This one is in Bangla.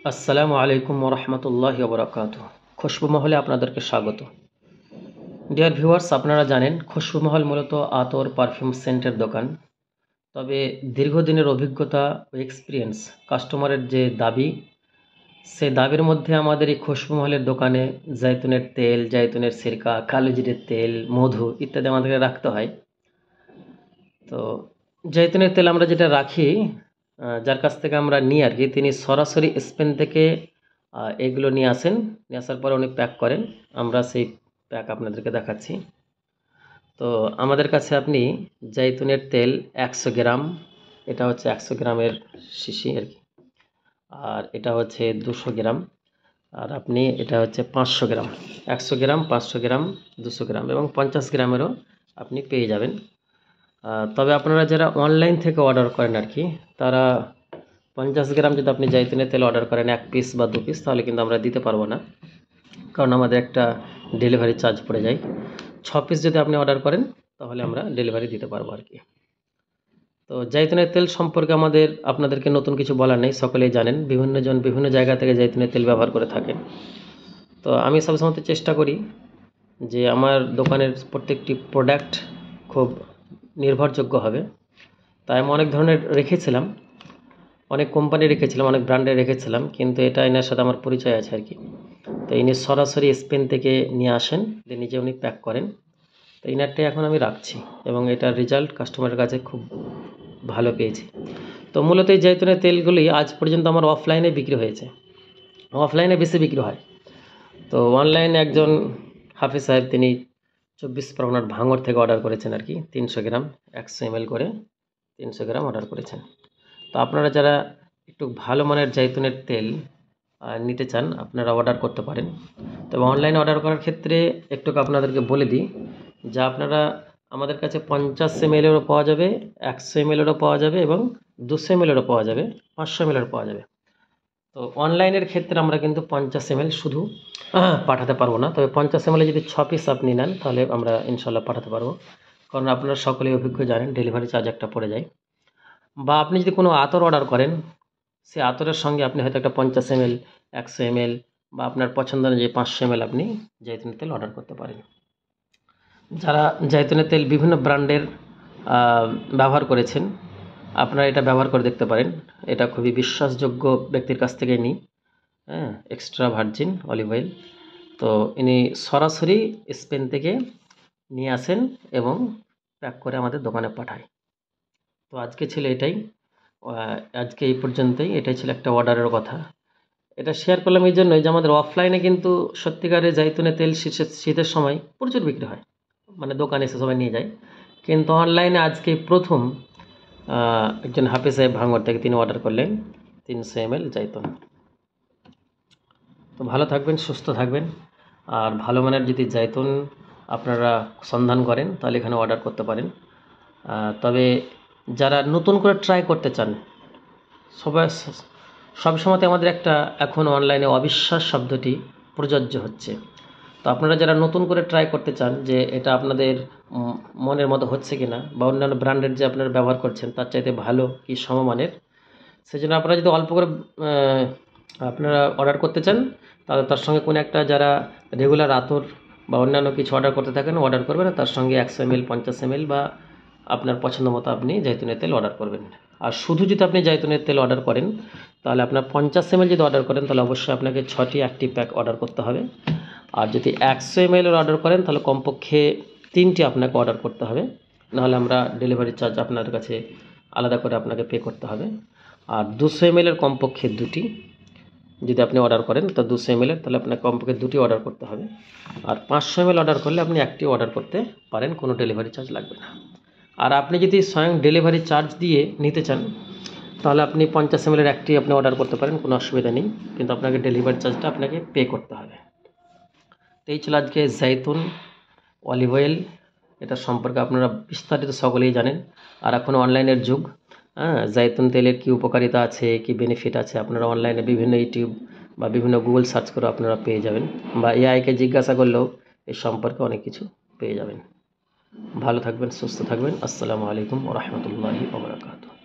আসসালামু আলাইকুম ওরহমতুল্লাহি ওবরাকাতুহু। খুশবু মহলে আপনাদেরকে স্বাগত। ডিয়ার ভিউয়ার্স, আপনারা জানেন খুশবু মহল মূলত আতর পারফিউম সেন্টের দোকান। তবে দীর্ঘদিনের অভিজ্ঞতা ও এক্সপিরিয়েন্স, কাস্টমারের যে দাবি, সে দাবির মধ্যে আমাদের এই খুশবু মহলের দোকানে জাইতুনের তেল, জাইতুনের সিরকা, কালোজিরের তেল, মধু ইত্যাদি আমাদেরকে রাখতে হয়। তো জাইতুনের তেল আমরা যেটা রাখি, যার কাছ থেকে আমরা নিই আর কি, তিনি সরাসরি স্পেন থেকে এগুলো নিয়ে আসেন। নিয়ে আসার পরে উনি প্যাক করেন। আমরা সেই প্যাক আপনাদেরকে দেখাচ্ছি। তো আমাদের কাছে আপনি জাইতুনের তেল 100 গ্রাম, এটা হচ্ছে 100 গ্রামের শিশি আর কি, আর এটা হচ্ছে 200 গ্রাম, আর আপনি এটা হচ্ছে 500 গ্রাম। 100 গ্রাম, 500 গ্রাম, 200 গ্রাম এবং 50 গ্রামেরও আপনি পেয়ে যাবেন। তবে আপনারা যারা অনলাইন থেকে অর্ডার করেন আর কি, তারা 50 গ্রাম যদি আপনি জাইতুনের তেল অর্ডার করেন 1 পিস বা 2 পিস, তাহলে কিন্তু আমরা দিতে পারবো না, কারণ আমাদের একটা ডেলিভারি চার্জ পড়ে যায়। 6 পিস যদি আপনি অর্ডার করেন তাহলে আমরা ডেলিভারি দিতে পারবো আর কি। তো জাইতুনের তেল সম্পর্কে আপনাদেরকে নতুন কিছু বলার নেই, সকলেই জানেন। বিভিন্নজন বিভিন্ন জায়গা থেকে জাইতুনের তেল ব্যবহার করে থাকেন। তো আমি সবসময় চেষ্টা করি যে আমার দোকানের প্রত্যেকটি প্রোডাক্ট খুব নির্ভরযোগ্য হবে। তাই আমি অনেক ধরনের রেখেছিলাম, অনেক কোম্পানি রেখেছিলাম, অনেক ব্র্যান্ডে রেখেছিলাম, কিন্তু এটা এনার সাথে আমার পরিচয় আছে আর কি। তো ইনি সরাসরি স্পেন থেকে নিয়ে আসেন, দিয়ে নিজে উনি প্যাক করেন। তো ইনারটাই এখন আমি রাখছি এবং এটার রেজাল্ট কাস্টমারের কাছে খুব ভালো পেয়েছি। তো মূলত এই জৈতুনের তেলগুলি আজ পর্যন্ত আমার অফলাইনে বিক্রি হয়েছে, অফলাইনে বেশি বিক্রি হয়। তো অনলাইনে একজন হাফিজ সাহেব, তিনি 24 পরগনার ভাঙড় থেকে অর্ডার করেছেন আর কি, 300 গ্রাম 100 ml করে 300 গ্রাম অর্ডার করেছেন। তো আপনারা যারা একটু ভালো মানের জাইতুনের তেল নিতে চান, আপনারা অর্ডার করতে পারেন। তবে অনলাইনে অর্ডার করার ক্ষেত্রে একটু আপনাদেরকে বলে দিই যে আপনারা আমাদের কাছে 50 ml-এরও পাওয়া যাবে, 100 ml-এরও পাওয়া যাবে এবং 200 ml-এরও পাওয়া যাবে, 500 ml-এরও পাওয়া যাবে। তো অনলাইনের ক্ষেত্রে আমরা কিন্তু 50 ml শুধু পাঠাতে পারবো না। তবে 50 ml যদি 6 পিস আপনি নেন তাহলে আমরা ইনশাল্লাহ পাঠাতে পারবো, কারণ আপনারা সকলেই অভিজ্ঞ জানেন ডেলিভারি চার্জ একটা পড়ে যায়। বা আপনি যদি কোনো আতর অর্ডার করেন, সে আতরের সঙ্গে আপনি হয়তো একটা 50 ml, 100 ml বা আপনার পছন্দ অনুযায়ী 500 ml আপনি জাইতুনের তেল অর্ডার করতে পারেন। যারা জাইতুনের তেল বিভিন্ন ব্র্যান্ডের ব্যবহার করেছেন, আপনারা এটা ব্যবহার করে দেখতে পারেন। এটা খুবই বিশ্বাসযোগ্য ব্যক্তির কাছ থেকে নিই, এক্সট্রা ভার্জিন অলিভ অয়েল। তো ইনি সরাসরি স্পেন থেকে নিয়ে আসেন এবং প্যাক করে আমাদের দোকানে পাঠায়। তো আজকে ছিল এটাই, আজকে এই পর্যন্তই। এটাই ছিল একটা অর্ডারের কথা। এটা শেয়ার করলাম এই জন্যই যে আমাদের অফলাইনে কিন্তু সত্যিকারের জাইতুনের তেল শীতের সময় প্রচুর বিক্রি হয়, মানে দোকানে এসে সবাই নিয়ে যায়। কিন্তু অনলাইনে আজকে প্রথম একজন হাফিজ সাহেব ভাঙড় থেকে তিনি অর্ডার করলেন 300 ml জাইতুন। তো ভালো থাকবেন, সুস্থ থাকবেন। আর ভালো মানের যদি জাইতুন আপনারা সন্ধান করেন তাহলে এখানে অর্ডার করতে পারেন। তবে যারা নতুন করে ট্রাই করতে চান, সবসময়তে আমাদের একটা এখন অনলাইনে অবিশ্বাস শব্দটি প্রযোজ্য হচ্ছে। তো আপনারা যারা নতুন করে ট্রাই করতে চান যে এটা আপনাদের মনের মতো হচ্ছে কি না, বা অন্যান্য ব্র্যান্ডের যে আপনারা ব্যবহার করছেন তার চাইতে ভালো কি সমমানের, সেজন্য আপনারা যদি অল্প করে আপনারা অর্ডার করতে চান, তাহলে তার সঙ্গে কোনো একটা, যারা রেগুলার আতর বা অন্যান্য কিছু অর্ডার করতে থাকেন, অর্ডার করবেন, তার সঙ্গে 100 ml, 50 ml বা আপনার পছন্দ মতো আপনি জাইতুনের তেল অর্ডার করবেন। আর শুধু যদি আপনি জাইতুনের তেল অর্ডার করেন তাহলে আপনার 50 ml যদি অর্ডার করেন তাহলে অবশ্যই আপনাকে 6টি অ্যাক্টিভ প্যাক অর্ডার করতে হবে। আর যদি 100 ml অর্ডার করেন তাহলে কমপক্ষে 3টি আপনাকে অর্ডার করতে হবে, নাহলে আমরা ডেলিভারি চার্জ আপনার কাছে আলাদা করে আপনাকে পে করতে হবে। আর 200 ml কমপক্ষে 2টি যদি আপনি অর্ডার করেন, তো 200 ml তাহলে আপনাকে কমপক্ষে 2টি অর্ডার করতে হবে। আর 500 ml অর্ডার করলে আপনি 1টি অর্ডার করতে পারেন, কোনো ডেলিভারি চার্জ লাগবে না। আর আপনি যদি স্বয়ং ডেলিভারি চার্জ দিয়ে নিতে চান তাহলে আপনি 50 ml একটি আপনি অর্ডার করতে পারেন, কোনো অসুবিধা নেই, কিন্তু আপনাকে ডেলিভারি চার্জটা আপনাকে পে করতে হবে। তো এই ছিল আজকে জাইতুন অলিভ অয়েল, এটা সম্পর্কে আপনারা বিস্তারিত সকলেই জানেন। আর এখন অনলাইনের যুগ, জাইতুন তেলের কী উপকারিতা আছে, কী বেনিফিট আছে, আপনারা অনলাইনে বিভিন্ন ইউটিউব বা বিভিন্ন গুগল সার্চ করে আপনারা পেয়ে যাবেন, বা এআইকে জিজ্ঞাসা করলেও এই সম্পর্কে অনেক কিছু পেয়ে যাবেন। ভালো থাকবেন, সুস্থ থাকবেন। আসসালামু আলাইকুম ওয়া রাহমাতুল্লাহি ওয়া বারাকাতুহু।